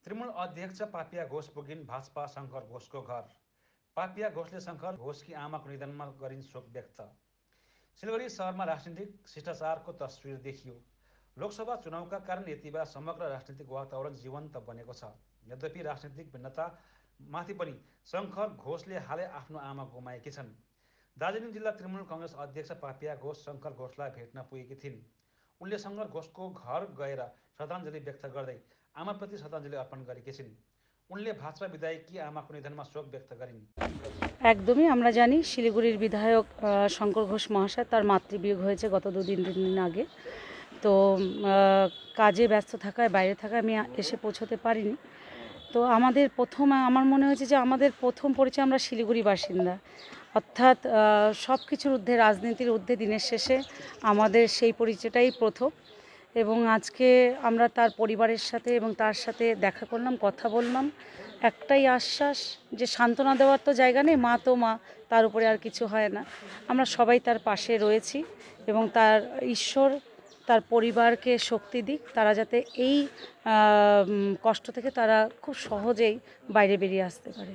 तृणमूल अध्यक्ष पापिया घोष पुगिन् भाजपा शङ्कर घोषको घर। पापिया घोषले शङ्कर घोषकी आमाको निधनमा गरिन् शोक व्यक्त। सिलगढी शहरमा राजनीतिक शिष्टाचारको तस्विर देखियो। लोकसभा चुनावका कारण यतिबेला समग्र राजनीतिक वातावरण जीवन्त बनेको छ। यद्यपि राजनीतिक भिन्नतामाथि पनि शङ्कर घोषले हालै आफ्नो आमा गुमाएकी छन्। दार्जिलिङ जिल्ला तृणमूल कङ्ग्रेस अध्यक्ष पापिया घोष शङ्कर घोषलाई भेट्न पुगेकी थिइन्। उनले शङ्कर घोषको घर गएर श्रद्धाञ्जली व्यक्त गर्दै आमाप्रति श्रद्धाञ्जली अर्पण गरेकी छिन्। उनले भाजपा विधायककी आमाको निधनमा शोक व्यक्त गरिन्। একদমই আমরা জানি শিলিগুড়ির বিধায়ক শঙ্কর ঘোষ মহাশয় তার মাতৃবিয়োগ হয়েছে গত তিন দিন আগে। তো কাজে ব্যস্ত থাকায় বাইরে থাকায় আমি এসে পৌঁছতে পারিনি। তো আমাদের আমার মনে হয়েছে যে আমাদের প্রথম পরিচয় আমরা শিলিগুড়ি বাসিন্দা, অর্থাৎ সব কিছুর ঊর্ধ্বে, রাজনীতির ঊর্ধ্বে দিনের শেষে আমাদের সেই পরিচয়টাই প্রথম। এবং আজকে আমরা তার পরিবারের সাথে এবং তার সাথে দেখা করলাম, কথা বললাম। একটাই আশ্বাস যে সান্ত্বনা দেওয়ার তো জায়গা নেই, মা তো মা, তার উপরে আর কিছু হয় না। আমরা সবাই তার পাশে রয়েছি এবং তার ঈশ্বর তার পরিবারকে শক্তি দিক, তারা যাতে এই কষ্ট থেকে তারা খুব সহজেই বাইরে বেরিয়ে আসতে পারে।